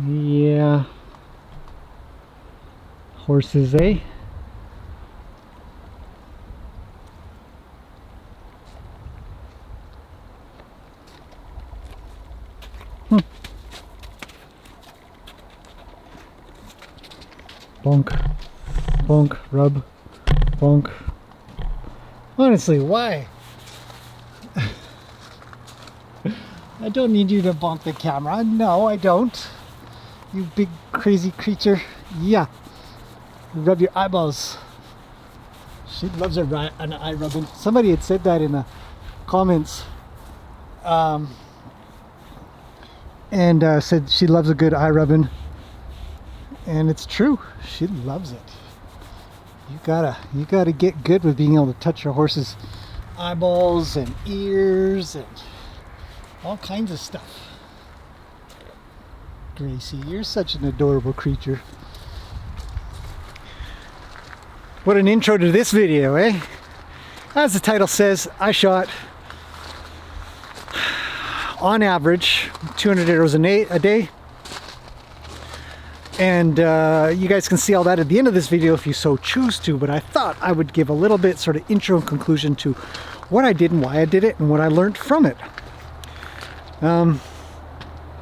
Yeah. Horses, eh? Bonk. Bonk. Rub. Bonk. Honestly, why? I don't need you to bonk the camera. No, I don't. You big crazy creature. Yeah. Rub your eyeballs. She loves an eye rubbing. Somebody had said that in the comments. And said she loves a good eye rubbing. And it's true. She loves it. You gotta get good with being able to touch your horse's eyeballs and ears and all kinds of stuff. Gracie, you're such an adorable creature. What an intro to this video, eh? As the title says, I shot on average 200 arrows a day. And you guys can see all that at the end of this video if you so choose to, but I thought I would give a little bit sort of intro and conclusion to what I did and why I did it and what I learned from it.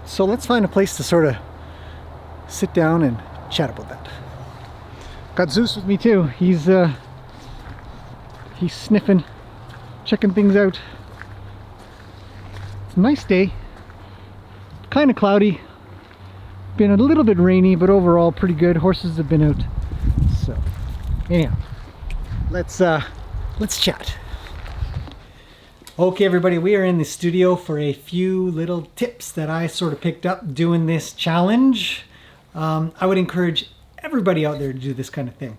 So let's find a place to sort of sit down and chat about that. Got Zeus with me too. He's sniffing, checking things out. It's a nice day, kind of cloudy. Been a little bit rainy, but overall pretty good. Horses have been out. So anyhow, let's chat. Okay everybody, we are in the studio for a few little tips that I sort of picked up doing this challenge. I would encourage everybody out there to do this kind of thing.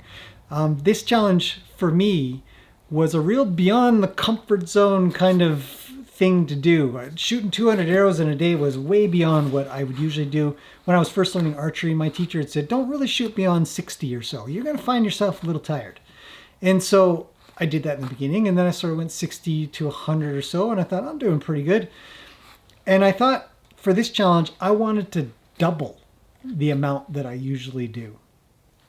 This challenge for me was a real beyond the comfort zone kind of thing to do. Shooting 200 arrows in a day was way beyond what I would usually do. When I was first learning archery, my teacher had said, don't really shoot beyond 60 or so. You're going to find yourself a little tired. And so I did that in the beginning, and then I sort of went 60 to 100 or so, and I thought, I'm doing pretty good. And I thought for this challenge, I wanted to double the amount that I usually do,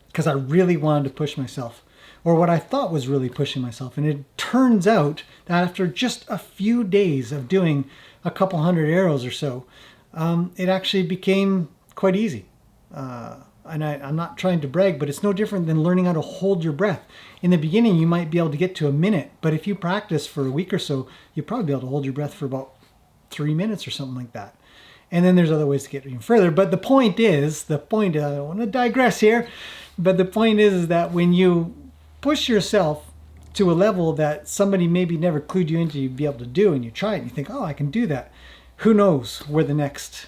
because I really wanted to push myself, or what I thought was really pushing myself. And it turns out that after just a few days of doing a couple hundred arrows or so, it actually became quite easy. And I'm not trying to brag, but it's no different than learning how to hold your breath. In the beginning, you might be able to get to a minute, but if you practice for a week or so, you'll probably be able to hold your breath for about 3 minutes or something like that. And then there's other ways to get even further. But the point is, I don't want to digress here, but the point is that when you push yourself to a level that somebody maybe never clued you into you'd be able to do, and you try it and you think, oh, I can do that. Who knows where the next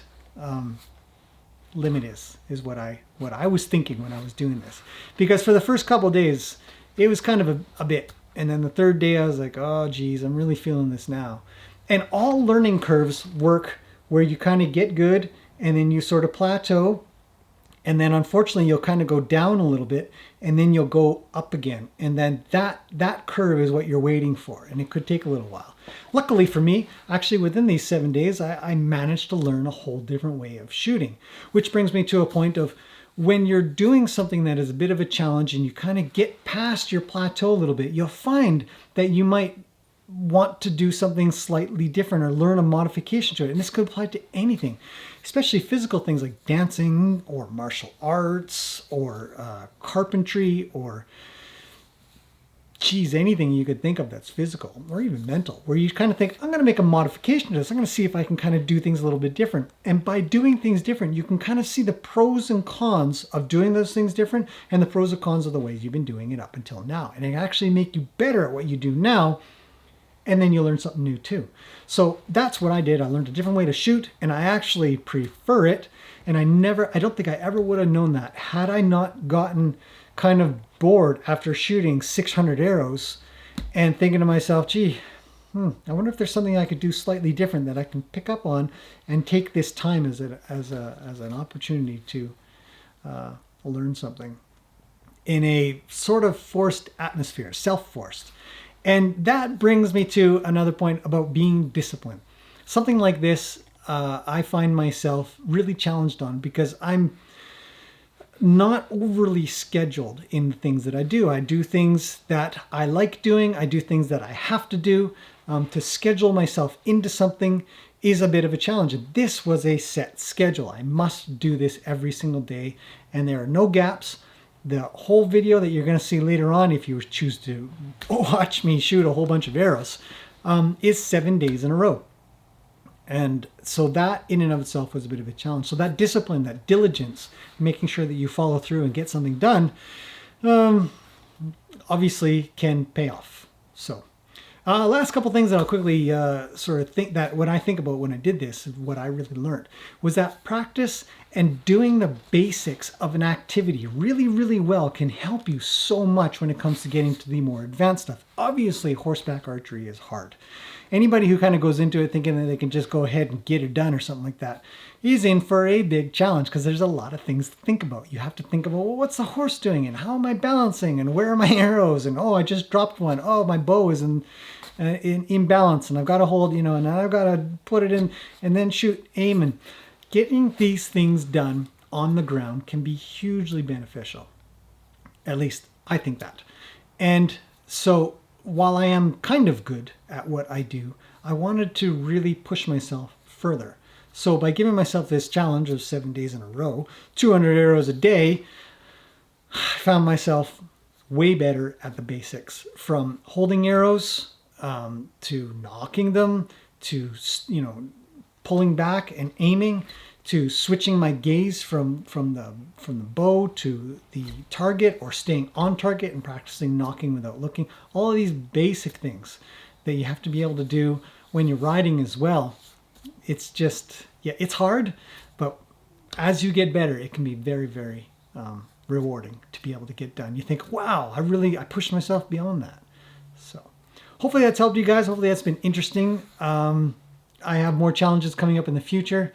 limit is what I was thinking when I was doing this. Because for the first couple of days, it was kind of a bit. And then the third day I was like, oh geez, I'm really feeling this now. And all learning curves work where you kind of get good and then you sort of plateau. And then unfortunately you'll kind of go down a little bit and then you'll go up again. And then that curve is what you're waiting for. And it could take a little while. Luckily for me, actually within these 7 days, I managed to learn a whole different way of shooting. Which brings me to a point of when you're doing something that is a bit of a challenge and you kind of get past your plateau a little bit, you'll find that you might want to do something slightly different or learn a modification to it. And this could apply to anything, especially physical things like dancing or martial arts or carpentry or anything you could think of that's physical or even mental, where you kind of think, I'm going to make a modification to this. I'm going to see if I can kind of do things a little bit different. And by doing things different, you can kind of see the pros and cons of doing those things different and the pros and cons of the ways you've been doing it up until now. And it actually make you better at what you do now. And then you learn something new too. So that's what I did. I learned a different way to shoot, and I actually prefer it. And I don't think I ever would have known that had I not gotten kind of bored after shooting 600 arrows and thinking to myself, gee, I wonder if there's something I could do slightly different that I can pick up on and take this time as an opportunity to learn something in a sort of forced atmosphere, self-forced. And that brings me to another point about being disciplined. Something like this, I find myself really challenged on, because I'm not overly scheduled in the things that I do. I do things that I like doing. I do things that I have to do. To schedule myself into something is a bit of a challenge. And this was a set schedule. I must do this every single day, and there are no gaps. The whole video that you're going to see later on, if you choose to watch me shoot a whole bunch of arrows, is 7 days in a row. And so that in and of itself was a bit of a challenge. So that discipline, that diligence, making sure that you follow through and get something done, obviously can pay off. So last couple things that I'll quickly sort of think that when I think about when I did this, what I really learned was that practice and doing the basics of an activity really, really well can help you so much when it comes to getting to the more advanced stuff. Obviously, horseback archery is hard. Anybody who kind of goes into it thinking that they can just go ahead and get it done or something like that is in for a big challenge, because there's a lot of things to think about. You have to think about, well, what's the horse doing, and how am I balancing, and where are my arrows, and oh, I just dropped one. Oh, my bow is in balance, and I've got to hold, and I've got to put it in and then shoot, aim. And getting these things done on the ground can be hugely beneficial. At least I think that. And so while I am kind of good at what I do, I wanted to really push myself further. So by giving myself this challenge of 7 days in a row, 200 arrows a day, I found myself way better at the basics, from holding arrows to knocking them, to pulling back and aiming, to switching my gaze from the bow to the target, or staying on target and practicing knocking without looking. All of these basic things that you have to be able to do when you're riding as well. It's just, it's hard, but as you get better, it can be very, very rewarding to be able to get done. You think, wow, I pushed myself beyond that. So hopefully that's helped you guys. Hopefully that's been interesting. I have more challenges coming up in the future.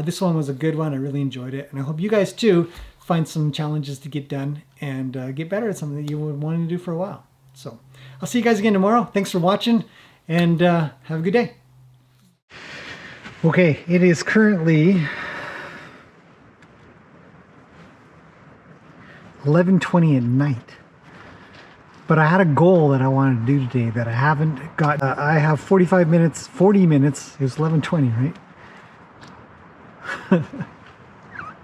This one was a good one. I really enjoyed it. And I hope you guys too find some challenges to get done and get better at something that you were wanting to do for a while. So I'll see you guys again tomorrow. Thanks for watching, and have a good day. Okay, it is currently 11:20 at night. But I had a goal that I wanted to do today that I haven't got. I have 40 minutes. It was 11:20, right?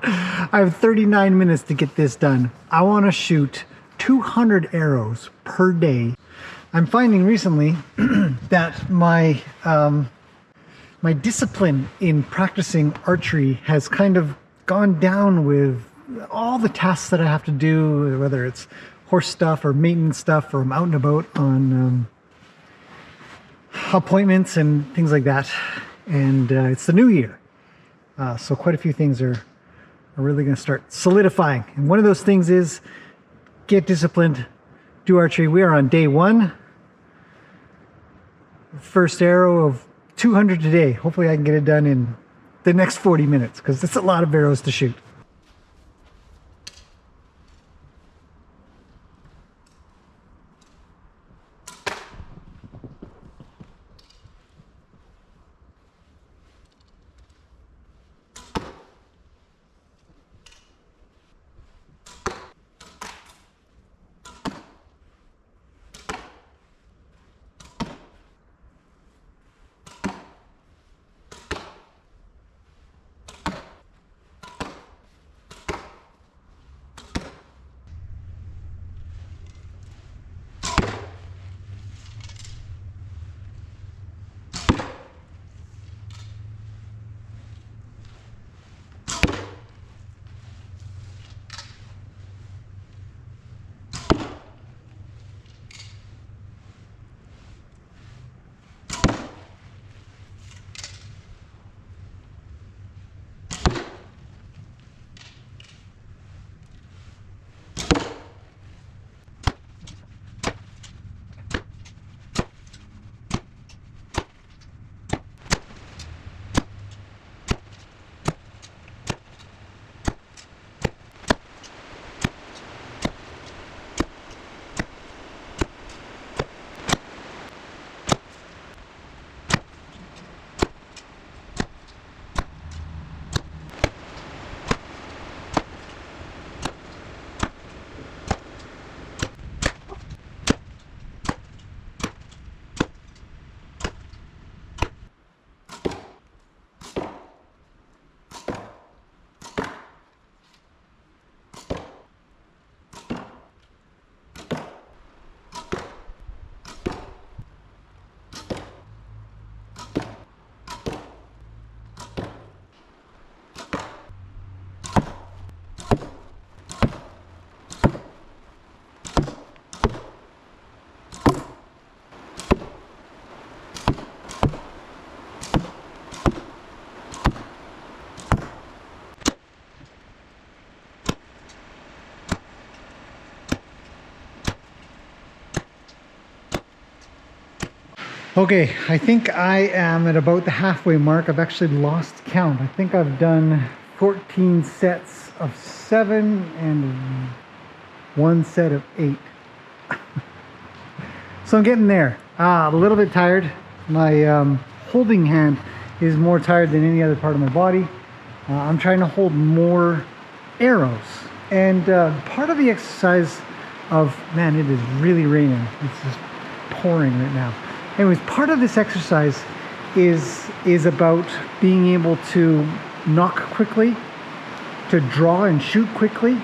I have 39 minutes to get this done. I want to shoot 200 arrows per day. I'm finding recently that my my discipline in practicing archery has kind of gone down with all the tasks that I have to do, whether it's horse stuff or maintenance stuff, or I'm out and about on appointments and things like that. And it's the new year. So quite a few things are really going to start solidifying. And one of those things is get disciplined, do archery. We are on day 1. First arrow of 200 today. Hopefully I can get it done in the next 40 minutes, because it's a lot of arrows to shoot. Okay, I think I am at about the halfway mark. I've actually lost count. I think I've done 14 sets of 7 and 1 set of 8. So I'm getting there. A little bit tired. My holding hand is more tired than any other part of my body. I'm trying to hold more arrows. And part of the exercise of, man, it is really raining. It's just pouring right now. Anyways, part of this exercise is about being able to nock quickly, to draw and shoot quickly,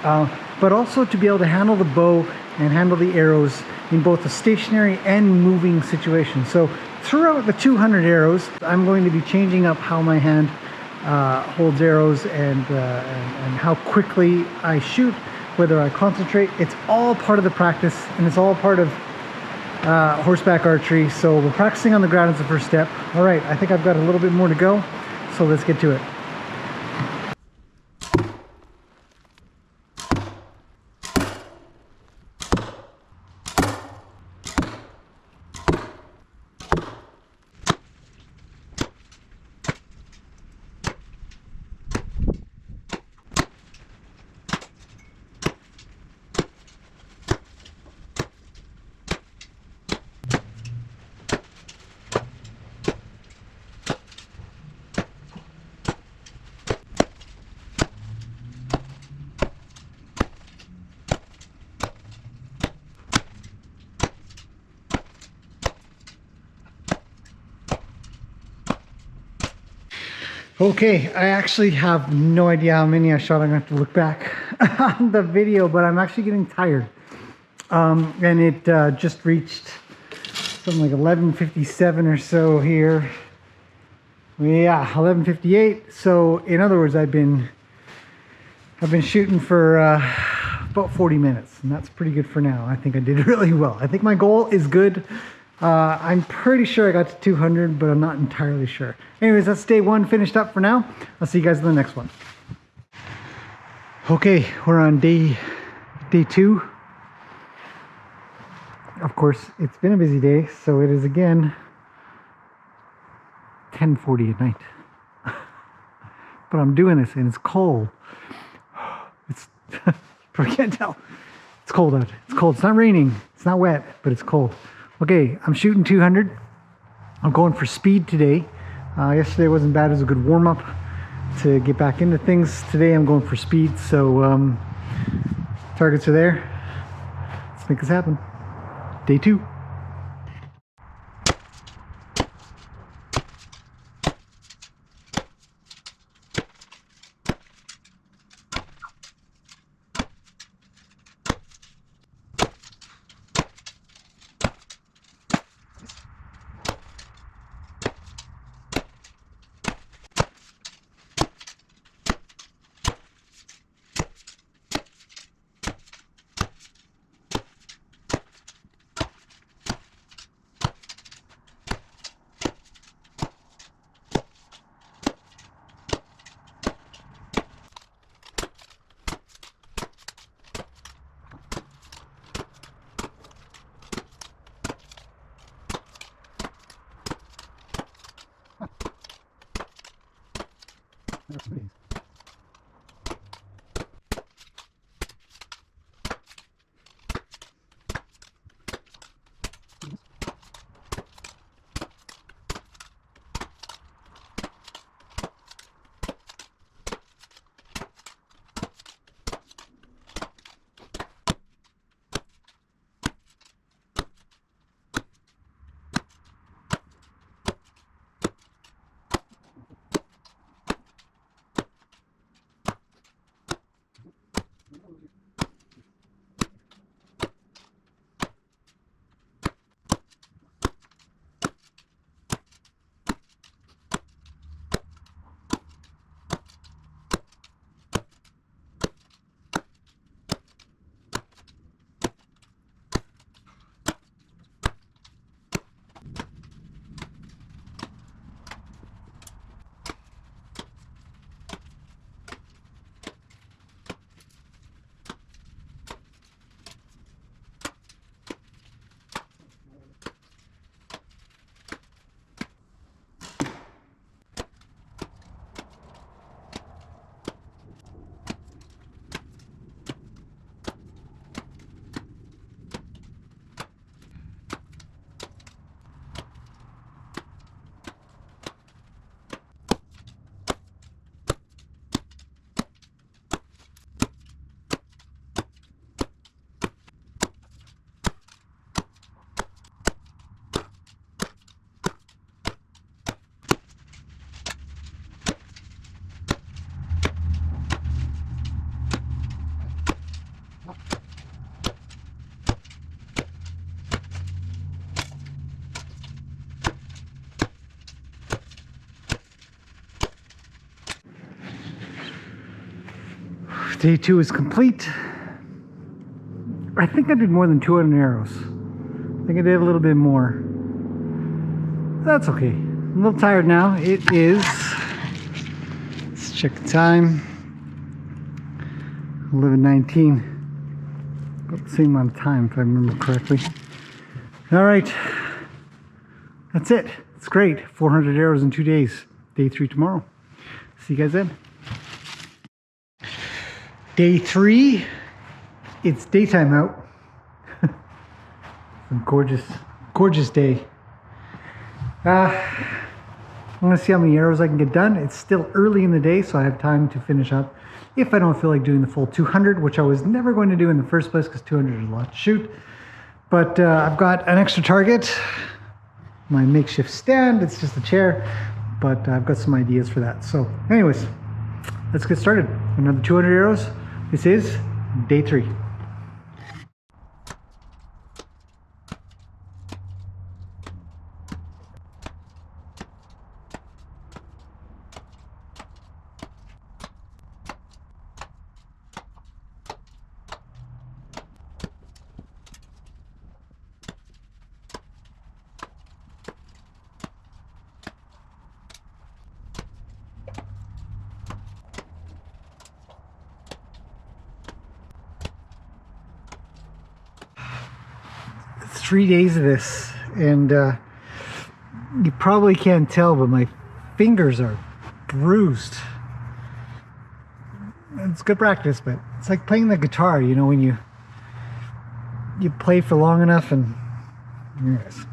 but also to be able to handle the bow and handle the arrows in both a stationary and moving situation. So throughout the 200 arrows, I'm going to be changing up how my hand holds arrows and how quickly I shoot, whether I concentrate. It's all part of the practice, and it's all part of horseback archery. So we're practicing on the ground as the first step. All right, I think I've got a little bit more to go, so let's get to it. Okay, I actually have no idea how many I shot. I'm gonna have to look back on the video, but I'm actually getting tired. And it just reached something like 11:57 or so here. Yeah, 11:58. So in other words, I've been shooting for about 40 minutes, and that's pretty good for now. I think I did really well. I think my goal is good. I'm pretty sure I got to 200, but I'm not entirely sure. Anyways, that's day 1 finished up for now. I'll see you guys in the next one. Okay, we're on day 2. Of course, it's been a busy day, so it is again 10:40 at night. But I'm doing this, and it's cold. It's I can't tell. It's cold out. It's cold. It's not raining. It's not wet, but it's cold. Okay, I'm shooting 200. I'm going for speed today. Yesterday wasn't bad. It was a good warm-up to get back into things. Today I'm going for speed, so targets are there. Let's make this happen. Day 2. Day 2 is complete. I think I did more than 200 arrows. I think I did a little bit more. That's okay. I'm a little tired now. It is, let's check the time, 11:19. About the same amount of time if I remember correctly. All right, that's it. It's great. 400 arrows in 2 days. Day 3 tomorrow. See you guys then. Day 3, it's daytime out. A gorgeous, gorgeous day. I'm gonna see how many arrows I can get done. It's still early in the day, so I have time to finish up if I don't feel like doing the full 200, which I was never going to do in the first place because 200 is a lot to shoot. But I've got an extra target, my makeshift stand. It's just a chair, but I've got some ideas for that. So anyways, let's get started. Another 200 arrows. This is day 3. It's 3 days of this, and you probably can't tell, but my fingers are bruised. It's good practice, but it's like playing the guitar, you know, when you play for long enough. And anyways.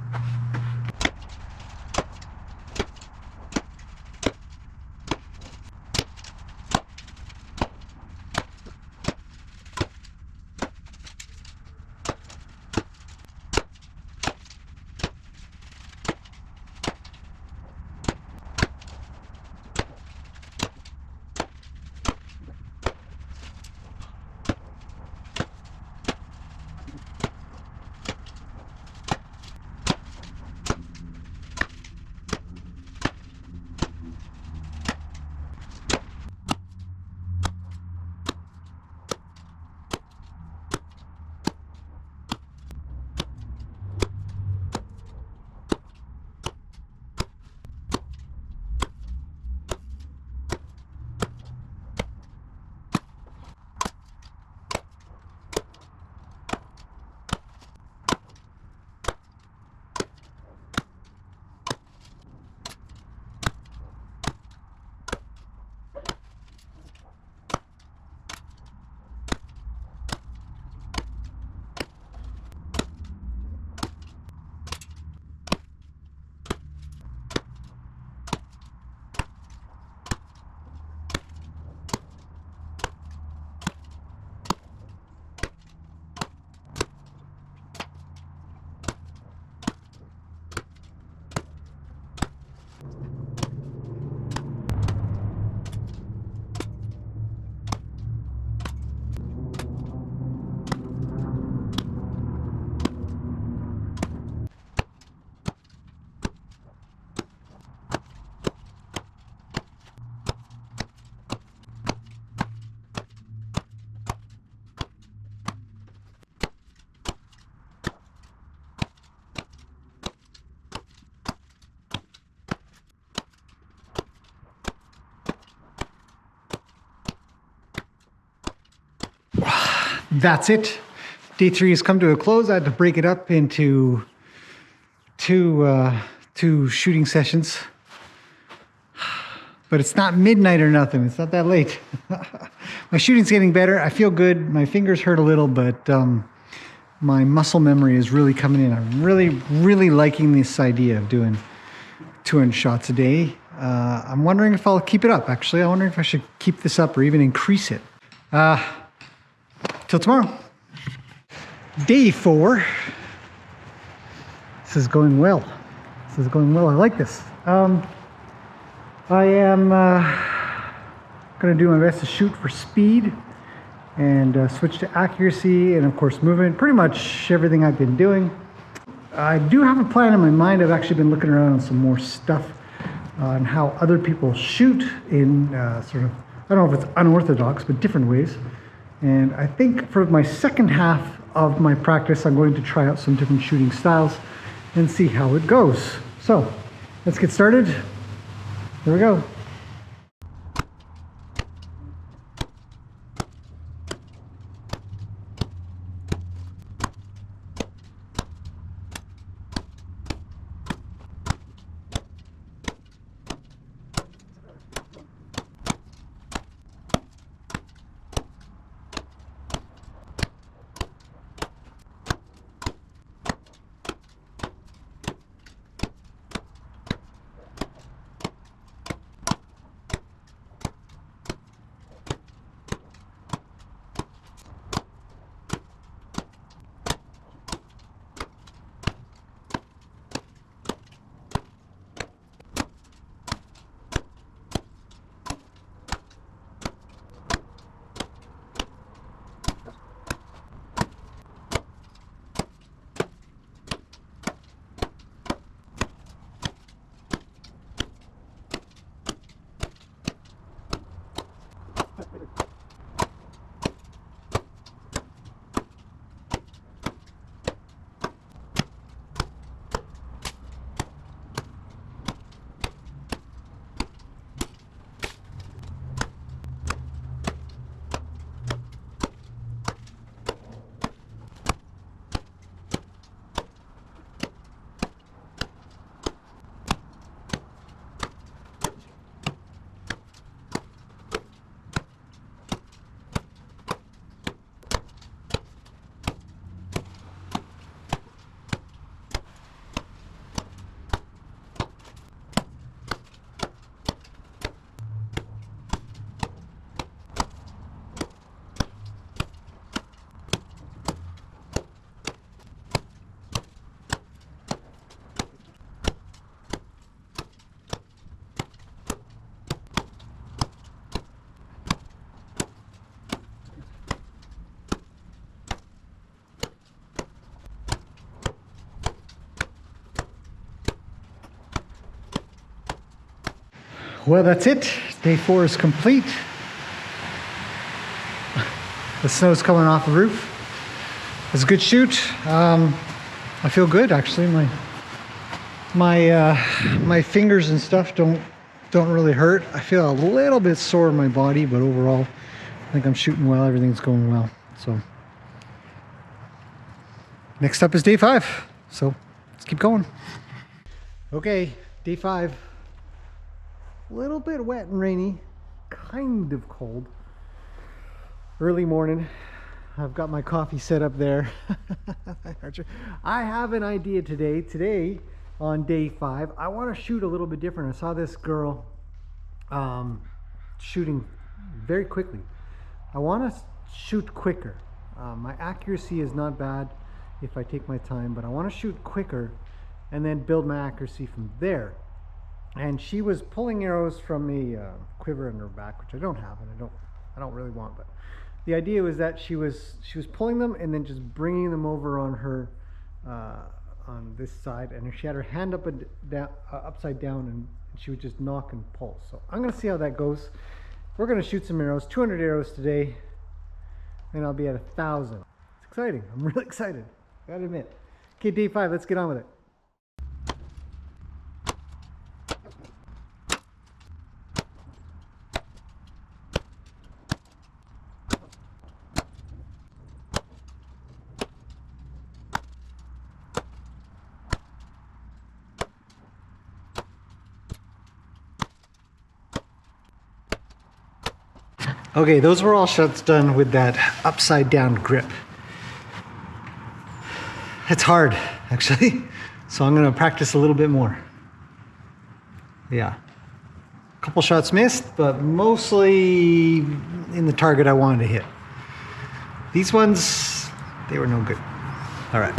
That's it. Day 3 has come to a close. I had to break it up into two shooting sessions. But it's not midnight or nothing. It's not that late. My shooting's getting better. I feel good. My fingers hurt a little, but my muscle memory is really coming in. I'm really, really liking this idea of doing 200 shots a day. I'm wondering if I'll keep it up, actually. I'm wondering if I should keep this up or even increase it. Till tomorrow. Day 4. This is going well. This is going well. I like this. I am going to do my best to shoot for speed and switch to accuracy and, of course, movement. Pretty much everything I've been doing. I do have a plan in my mind. I've actually been looking around on some more stuff on how other people shoot in sort of I don't know if it's unorthodox, but different ways. And I think for my second half of my practice, I'm going to try out some different shooting styles and see how it goes. So let's get started. Here we go. Well, that's it. Day 4 is complete. The snow's coming off the roof. It's a good shoot. I feel good actually. My fingers and stuff don't really hurt. I feel a little bit sore in my body, but overall, I think I'm shooting well. Everything's going well. So next up is day 5. So let's keep going. Okay, day 5. A little bit wet and rainy, kind of cold. Early morning. I've got my coffee set up there. I have an idea today. Today, on day 5, I want to shoot a little bit different. I saw this girl shooting very quickly. I want to shoot quicker. My accuracy is not bad if I take my time, but I want to shoot quicker and then build my accuracy from there. And she was pulling arrows from a quiver in her back, which I don't have, and I don't really want. But the idea was that she was pulling them and then just bringing them over on her on this side, and she had her hand up and down, upside down, and she would just knock and pull. So I'm gonna see how that goes. We're gonna shoot some arrows, 200 arrows today, and I'll be at 1,000. It's exciting. I'm really excited. Gotta admit. Okay, day 5. Let's get on with it. Okay, those were all shots done with that upside down grip. It's hard, actually, so I'm gonna practice a little bit more. Yeah, a couple shots missed, but mostly in the target I wanted to hit. These ones, they were no good. All right.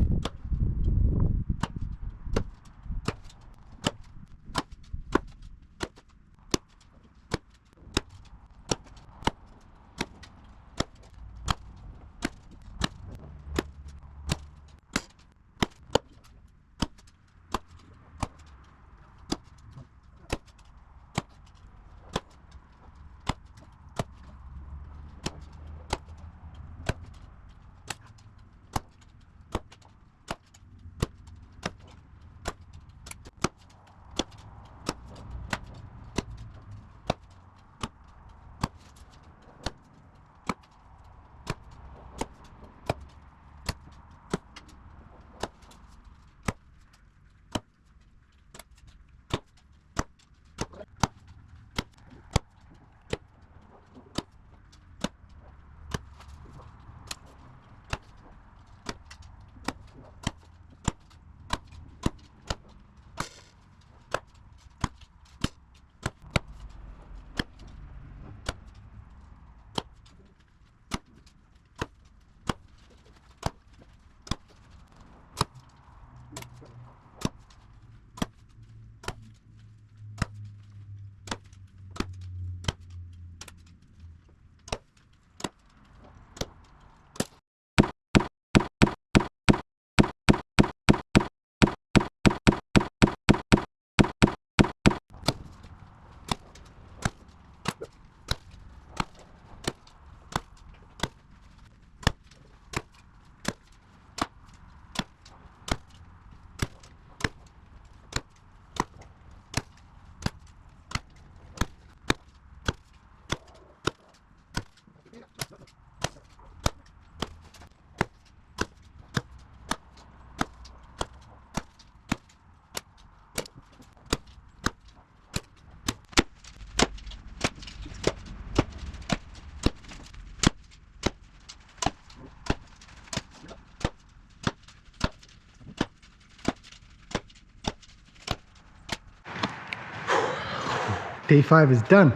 day 5 is done.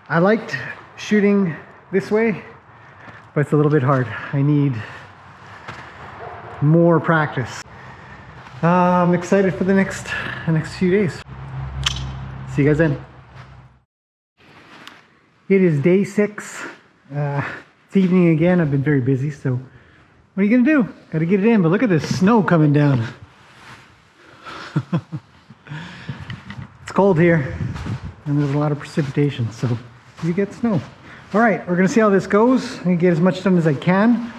I liked shooting this way, but it's a little bit hard. I need more practice. I'm excited for the next few days. See you guys then. It is day 6. It's evening again. I've been very busy, so what are you gonna do? Gotta get it in, but look at this snow coming down. It's cold here, and there's a lot of precipitation, so you get snow. All right, we're gonna see how this goes. I'm gonna get as much done as I can.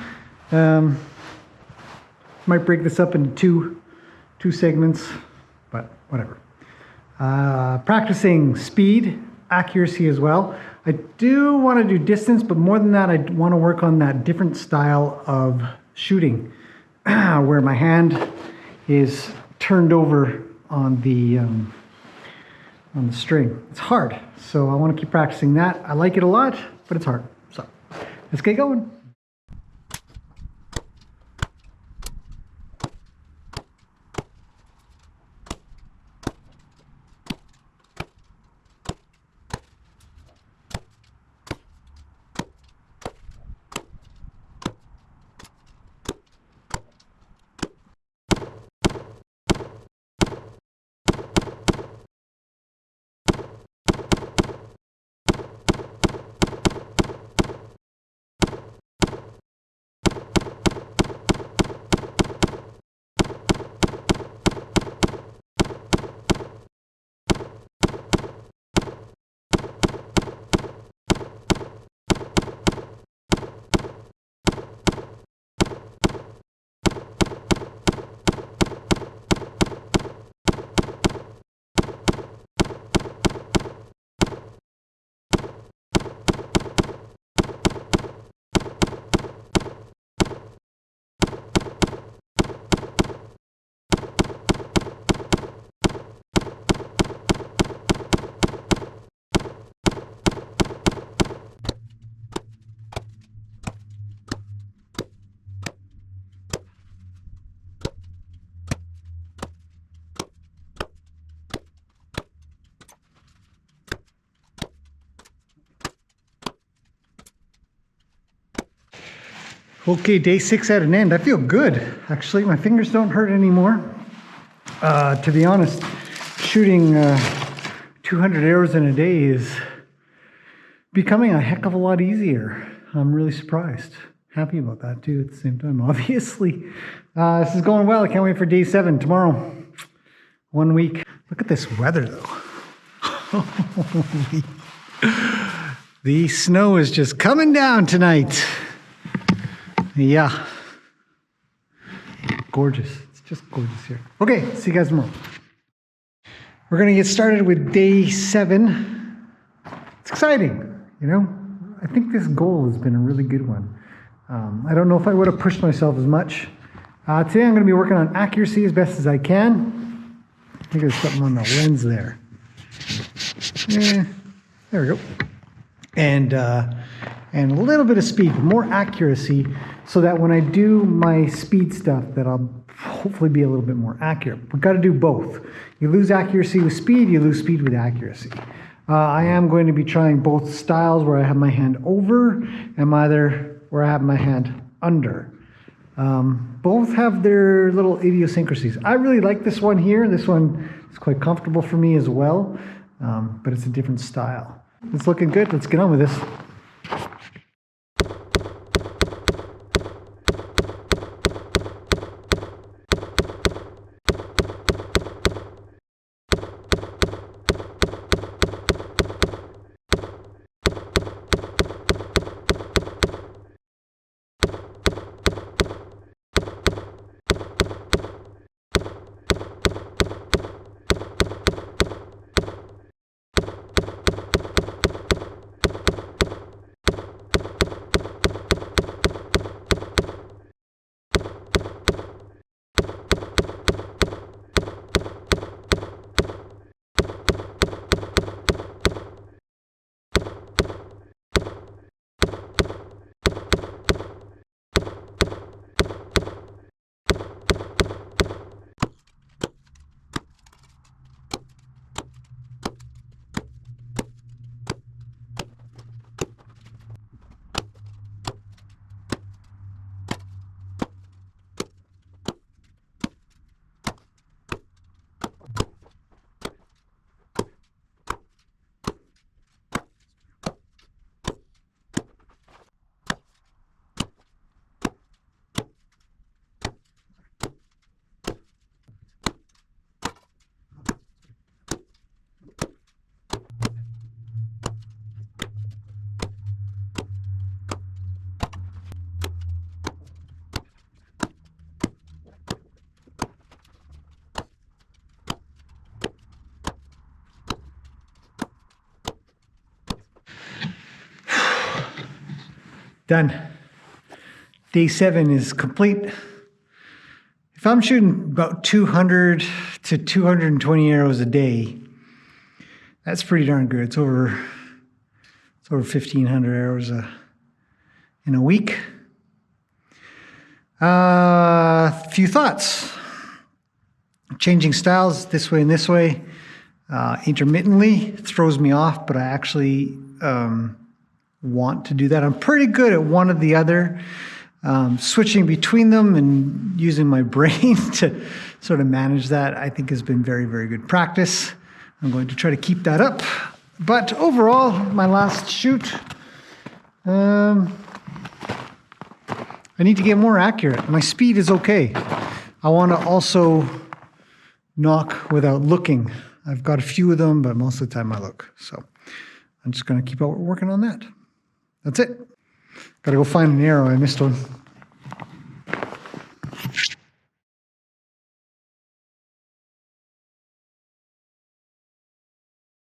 Might break this up into two segments, but whatever. Practicing speed, accuracy as well. I do want to do distance, but more than that, I want to work on that different style of shooting, where my hand is turned over on the string. It's hard, so I want to keep practicing that. I like it a lot, but it's hard. So let's get going. Okay, day 6 at an end. I feel good, actually. My fingers don't hurt anymore. To be honest, shooting 200 arrows in a day is becoming a heck of a lot easier. I'm really surprised. Happy about that too at the same time, obviously. This is going well. I can't wait for day 7 tomorrow. 1 week. Look at this weather though. The snow is just coming down tonight. Yeah. Gorgeous. It's just gorgeous here. Okay, see you guys tomorrow. We're going to get started with day 7. It's exciting, you know. I think this goal has been a really good one. I don't know if I would have pushed myself as much. Today I'm going to be working on accuracy as best as I can. I think there's something on the lens there. Yeah, there we go. And a little bit of speed, more accuracy, so that when I do my speed stuff, that I'll hopefully be a little bit more accurate. We've got to do both. You lose accuracy with speed, you lose speed with accuracy. I am going to be trying both styles where I have my hand over and either where I have my hand under. Both have their little idiosyncrasies. I really like this one here. This one is quite comfortable for me as well, but it's a different style. It's looking good. Let's get on with this. Done. Day 7 is complete. If I'm shooting about 200 to 220 arrows a day, that's pretty darn good. It's over 1,500 arrows in a week. Few thoughts. Changing styles this way and this way intermittently throws me off, but I actually want to do that. I'm pretty good at one or the other. Switching between them and using my brain to sort of manage that, I think has been very, very good practice. I'm going to try to keep that up. But overall, my last shoot, I need to get more accurate. My speed is okay. I want to also knock without looking. I've got a few of them, but most of the time I look. So I'm just going to keep working on that. That's it. Got to go find an arrow. I missed one.